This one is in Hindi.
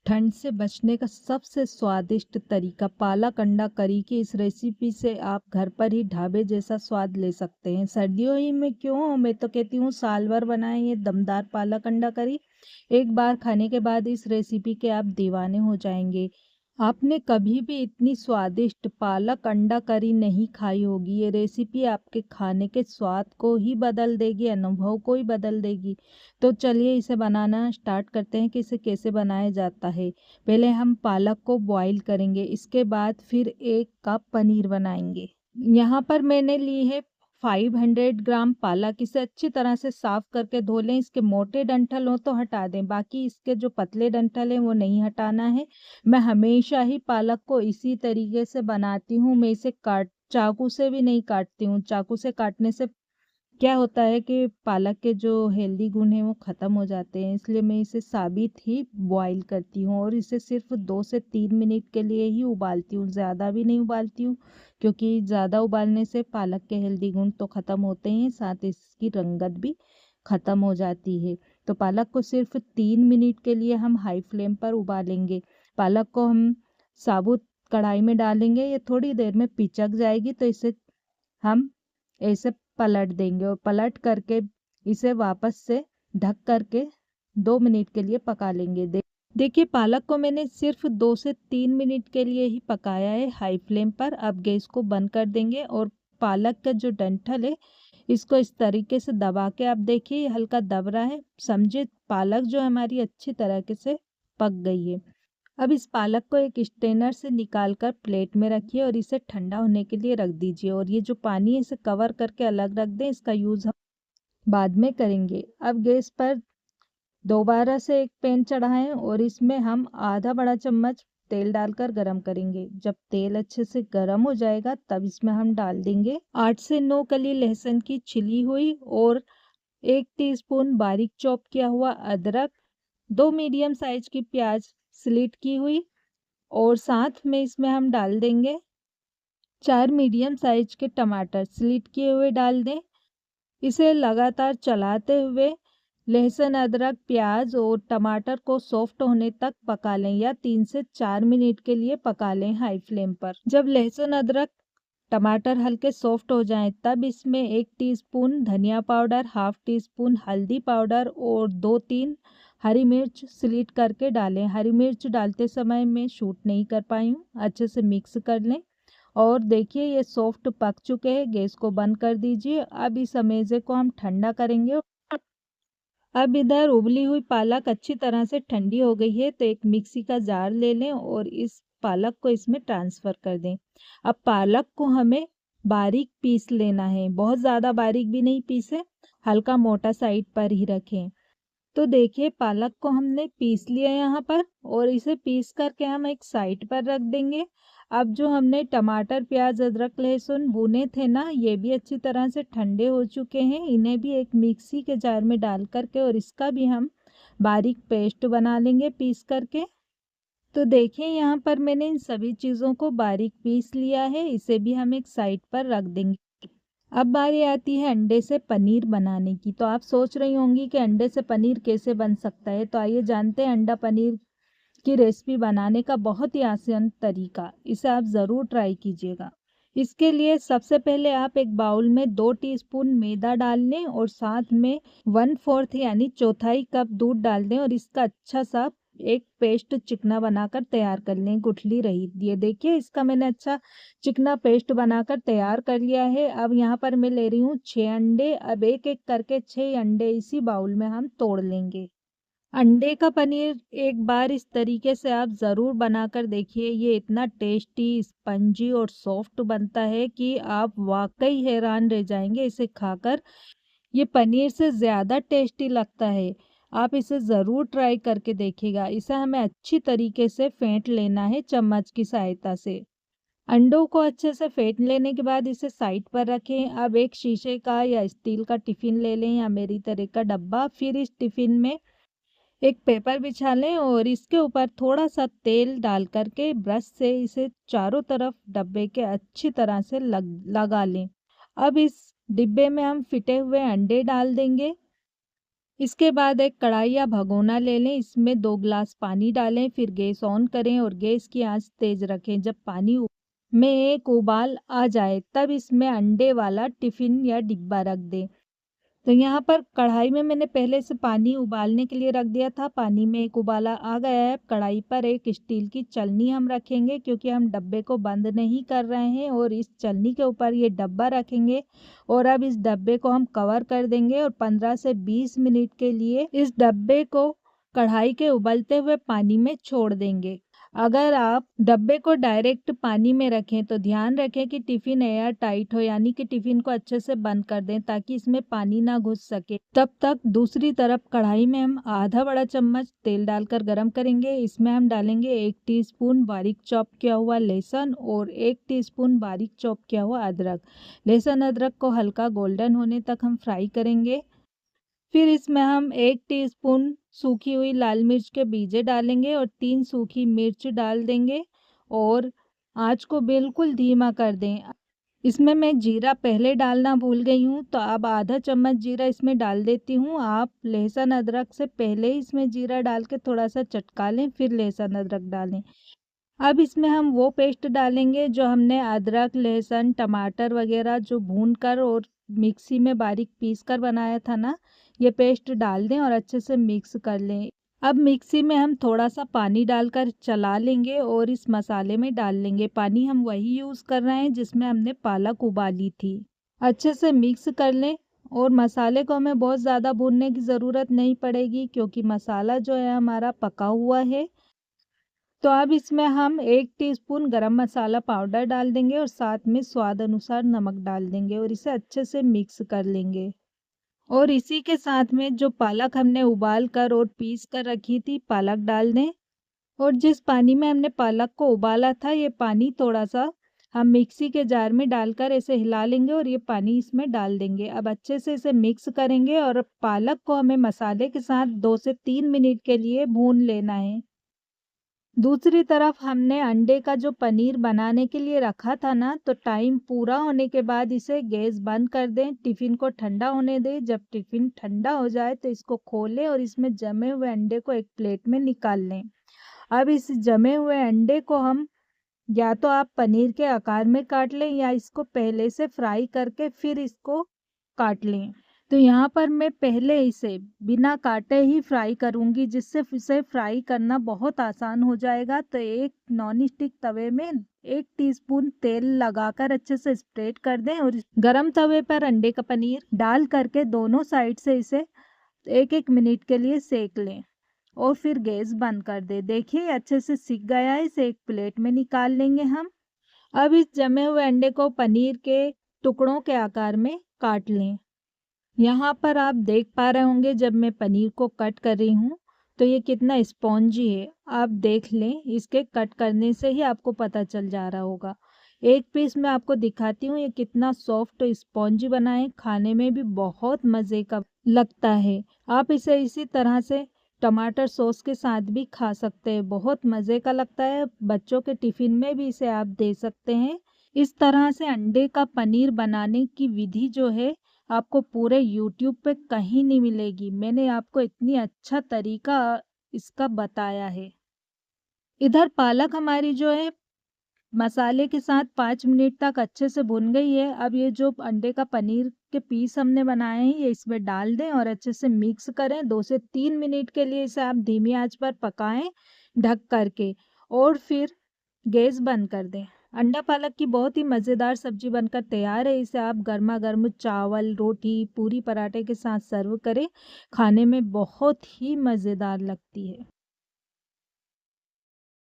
ठंड से बचने का सबसे स्वादिष्ट तरीका पालक अंडा करी की इस रेसिपी से आप घर पर ही ढाबे जैसा स्वाद ले सकते हैं। सर्दियों ही में क्यों, मैं तो कहती हूँ साल भर बनाएं ये दमदार पालक अंडा करी। एक बार खाने के बाद इस रेसिपी के आप दीवाने हो जाएंगे। आपने कभी भी इतनी स्वादिष्ट पालक अंडा करी नहीं खाई होगी। ये रेसिपी आपके खाने के स्वाद को ही बदल देगी, अनुभव को ही बदल देगी। तो चलिए इसे बनाना स्टार्ट करते हैं कि इसे कैसे बनाया जाता है। पहले हम पालक को बॉईल करेंगे, इसके बाद फिर 1 कप पनीर बनाएंगे। यहाँ पर मैंने ली है 500 ग्राम पालक। इसे अच्छी तरह से साफ करके धो लें। इसके मोटे डंठल हो तो हटा दें, बाकी इसके जो पतले डंठल हैं वो नहीं हटाना है। मैं हमेशा ही पालक को इसी तरीके से बनाती हूँ। मैं इसे चाकू से भी नहीं काटती हूँ। चाकू से काटने से क्या होता है कि पालक के जो हेल्दी गुण हैं वो ख़त्म हो जाते हैं, इसलिए मैं इसे साबित ही बॉईल करती हूँ और इसे सिर्फ 2 से 3 मिनट के लिए ही उबालती हूँ, ज़्यादा भी नहीं उबालती हूँ, क्योंकि ज़्यादा उबालने से पालक के हेल्दी गुण तो ख़त्म होते हैं, साथ इसकी रंगत भी ख़त्म हो जाती है। तो पालक को सिर्फ 3 मिनट के लिए हम हाई फ्लेम पर उबालेंगे। पालक को हम साबुत कढ़ाई में डालेंगे, ये थोड़ी देर में पिचक जाएगी तो इसे हम ऐसे पलट देंगे और पलट करके इसे वापस से ढक करके 2 मिनट के लिए पका लेंगे। देखिए पालक को मैंने सिर्फ 2 से 3 मिनट के लिए ही पकाया है हाई फ्लेम पर। अब गैस को बंद कर देंगे और पालक का जो डंठल है इसको इस तरीके से दबा के आप देखिए ये हल्का दब रहा है, समझे पालक जो हमारी अच्छी तरीके से पक गई है। अब इस पालक को एक स्ट्रेनर से निकालकर प्लेट में रखिए और इसे ठंडा होने के लिए रख दीजिए। और ये जो पानी है इसे कवर करके अलग रख दें, इसका यूज़ हम बाद में करेंगे। अब गैस पर दोबारा से एक पैन चढ़ाएं और इसमें हम आधा बड़ा चम्मच तेल डालकर गरम करेंगे। जब तेल अच्छे से गरम हो जाएगा तब इसमें हम डाल देंगे 8 से 9 कली लहसुन की छिली हुई और 1 टीस्पून बारीक चॉप किया हुआ अदरक, 2 मीडियम साइज की प्याज स्लिट की हुई और साथ में इसमें हम डाल देंगे 4 मीडियम साइज के टमाटर स्लिट किए हुए डाल दें। इसे लगातार चलाते हुए लहसुन, अदरक, प्याज और टमाटर को सॉफ्ट होने तक पका लें या 3 से 4 मिनट के लिए पका लें हाई फ्लेम पर। जब लहसुन, अदरक, टमाटर हल्के सॉफ्ट हो जाएं तब इसमें 1 टीस्पून धनिया पाउडर, हाफ टी स्पून हल्दी पाउडर और 2-3 हरी मिर्च स्लिट करके डालें। हरी मिर्च डालते समय मैं शूट नहीं कर पाई हूँ। अच्छे से मिक्स कर लें और देखिए ये सॉफ्ट पक चुके हैं। गैस को बंद कर दीजिए। अब इस अमेज़े को हम ठंडा करेंगे। अब इधर उबली हुई पालक अच्छी तरह से ठंडी हो गई है तो एक मिक्सी का जार ले लें और इस पालक को इसमें ट्रांसफ़र कर दें। अब पालक को हमें बारीक पीस लेना है, बहुत ज़्यादा बारीक भी नहीं पीसे, हल्का मोटा साइड पर ही रखें। तो देखिए पालक को हमने पीस लिया यहाँ पर और इसे पीस करके हम एक साइड पर रख देंगे। अब जो हमने टमाटर, प्याज, अदरक, लहसुन भुने थे ना, ये भी अच्छी तरह से ठंडे हो चुके हैं। इन्हें भी एक मिक्सी के जार में डाल करके और इसका भी हम बारीक पेस्ट बना लेंगे पीस करके। तो देखिए यहाँ पर मैंने इन सभी चीज़ों को बारीक पीस लिया है, इसे भी हम एक साइड पर रख देंगे। अब बारी आती है अंडे से पनीर बनाने की। तो आप सोच रही होंगी कि अंडे से पनीर कैसे बन सकता है, तो आइए जानते हैं अंडा पनीर की रेसिपी बनाने का बहुत ही आसान तरीका। इसे आप ज़रूर ट्राई कीजिएगा। इसके लिए सबसे पहले आप एक बाउल में 2 टीस्पून मैदा डाल लें और साथ में 1/4 यानी चौथाई कप दूध डाल दें और इसका अच्छा सा एक पेस्ट चिकना बनाकर तैयार कर लें, गुठली रही। ये देखिए इसका मैंने अच्छा चिकना पेस्ट बनाकर तैयार कर लिया है। अब यहाँ पर मैं ले रही हूँ 6 अंडे। अब एक एक करके 6 अंडे इसी बाउल में हम तोड़ लेंगे। अंडे का पनीर एक बार इस तरीके से आप ज़रूर बनाकर देखिए। ये इतना टेस्टी, स्पंजी और सॉफ्ट बनता है कि आप वाकई हैरान रह जाएंगे इसे खाकर। ये पनीर से ज़्यादा टेस्टी लगता है। आप इसे ज़रूर ट्राई करके देखिएगा। इसे हमें अच्छी तरीके से फेंट लेना है चम्मच की सहायता से। अंडों को अच्छे से फेंट लेने के बाद इसे साइड पर रखें। अब एक शीशे का या स्टील का टिफ़िन ले लें या मेरी तरह का डब्बा। फिर इस टिफ़िन में एक पेपर बिछा लें और इसके ऊपर थोड़ा सा तेल डाल करके ब्रश से इसे चारों तरफ डब्बे के अच्छी तरह से लगा लें। अब इस डिब्बे में हम फिटे हुए अंडे डाल देंगे। इसके बाद एक कढ़ाई या भगोना ले लें, इसमें 2 ग्लास पानी डालें, फिर गैस ऑन करें और गैस की आंच तेज़ रखें। जब पानी में एक उबाल आ जाए तब इसमें अंडे वाला टिफ़िन या डिब्बा रख दें। तो यहाँ पर कढ़ाई में मैंने पहले से पानी उबालने के लिए रख दिया था। पानी में एक उबाला आ गया है। कढ़ाई पर एक स्टील की छलनी हम रखेंगे, क्योंकि हम डब्बे को बंद नहीं कर रहे हैं, और इस छलनी के ऊपर ये डब्बा रखेंगे और अब इस डब्बे को हम कवर कर देंगे और 15 से 20 मिनट के लिए इस डब्बे को कढ़ाई के उबलते हुए पानी में छोड़ देंगे। अगर आप डब्बे को डायरेक्ट पानी में रखें तो ध्यान रखें कि टिफ़िन एयर टाइट हो, यानी कि टिफ़िन को अच्छे से बंद कर दें ताकि इसमें पानी ना घुस सके। तब तक दूसरी तरफ कढ़ाई में हम आधा बड़ा चम्मच तेल डालकर गरम करेंगे। इसमें हम डालेंगे 1 टीस्पून बारीक चॉप किया हुआ लहसुन और 1 टीस्पून बारीक चॉप किया हुआ अदरक। लहसुन अदरक को हल्का गोल्डन होने तक हम फ्राई करेंगे। फिर इसमें हम 1 टीस्पून सूखी हुई लाल मिर्च के बीजे डालेंगे और 3 सूखी मिर्च डाल देंगे और आँच को बिल्कुल धीमा कर दें। इसमें मैं जीरा पहले डालना भूल गई हूँ, तो अब आधा चम्मच जीरा इसमें डाल देती हूँ। आप लहसुन अदरक से पहले ही इसमें जीरा डाल के थोड़ा-सा चटका लें, फिर लहसुन अदरक डालें। अब इसमें हम वो पेस्ट डालेंगे जो हमने अदरक, लहसुन, टमाटर वगैरह जो भून कर और मिक्सी में बारीक पीस कर बनाया था ना, ये पेस्ट डाल दें और अच्छे से मिक्स कर लें। अब मिक्सी में हम थोड़ा-सा पानी डालकर चला लेंगे और इस मसाले में डाल लेंगे। पानी हम वही यूज़ कर रहे हैं जिसमें हमने पालक उबाली थी। अच्छे से मिक्स कर लें और मसाले को हमें बहुत ज़्यादा भूनने की ज़रूरत नहीं पड़ेगी, क्योंकि मसाला जो है हमारा पका हुआ है। तो अब इसमें हम 1 टीस्पून गरम मसाला पाउडर डाल देंगे और साथ में स्वाद अनुसार नमक डाल देंगे और इसे अच्छे से मिक्स कर लेंगे। और इसी के साथ में जो पालक हमने उबाल कर और पीस कर रखी थी, पालक डाल दें। और जिस पानी में हमने पालक को उबाला था, ये पानी थोड़ा-सा हम मिक्सी के जार में डालकर ऐसे हिला लेंगे और ये पानी इसमें डाल देंगे। अब अच्छे से इसे मिक्स करेंगे और पालक को हमें मसाले के साथ 2 से 3 मिनट के लिए भून लेना है। दूसरी तरफ हमने अंडे का जो पनीर बनाने के लिए रखा था ना, तो टाइम पूरा होने के बाद इसे गैस बंद कर दें, टिफ़िन को ठंडा होने दें। जब टिफ़िन ठंडा हो जाए तो इसको खोलें और इसमें जमे हुए अंडे को एक प्लेट में निकाल लें। अब इस जमे हुए अंडे को हम या तो आप पनीर के आकार में काट लें या इसको पहले से फ्राई करके फिर इसको काट लें। तो यहाँ पर मैं पहले इसे बिना काटे ही फ्राई करूँगी, जिससे इसे फ्राई करना बहुत आसान हो जाएगा। तो एक नॉन स्टिक तवे में 1 टीस्पून तेल लगाकर अच्छे से स्प्रेड कर दें और गरम तवे पर अंडे का पनीर डाल करके दोनों साइड से इसे 1-1 मिनट के लिए सेक लें और फिर गैस बंद कर दें। देखिए अच्छे से सिक गया है, इसे एक प्लेट में निकाल लेंगे हम। अब इस जमे हुए अंडे को पनीर के टुकड़ों के आकार में काट लें। यहाँ पर आप देख पा रहे होंगे जब मैं पनीर को कट कर रही हूँ तो ये कितना स्पॉन्जी है। आप देख लें, इसके कट करने से ही आपको पता चल जा रहा होगा। एक पीस मैं आपको दिखाती हूँ ये कितना सॉफ्ट और स्पॉन्जी बना है, खाने में भी बहुत मज़े का लगता है। आप इसे इसी तरह से टमाटर सॉस के साथ भी खा सकते हैं, बहुत मज़े का लगता है। बच्चों के टिफ़िन में भी इसे आप दे सकते हैं। इस तरह से अंडे का पनीर बनाने की विधि जो है आपको पूरे यूट्यूब पे कहीं नहीं मिलेगी। मैंने आपको इतनी अच्छा तरीका इसका बताया है। इधर पालक हमारी जो है मसाले के साथ 5 मिनट तक अच्छे से भुन गई है। अब ये जो अंडे का पनीर के पीस हमने बनाए हैं ये इसमें डाल दें और अच्छे से मिक्स करें। 2 से 3 मिनट के लिए इसे आप धीमी आंच पर पकाएं ढक करके और फिर गैस बंद कर दें। अंडा पालक की बहुत ही मज़ेदार सब्जी बनकर तैयार है। इसे आप गर्मा-गर्म चावल, रोटी, पूरी, पराठे के साथ सर्व करें। खाने में बहुत ही मज़ेदार लगती है।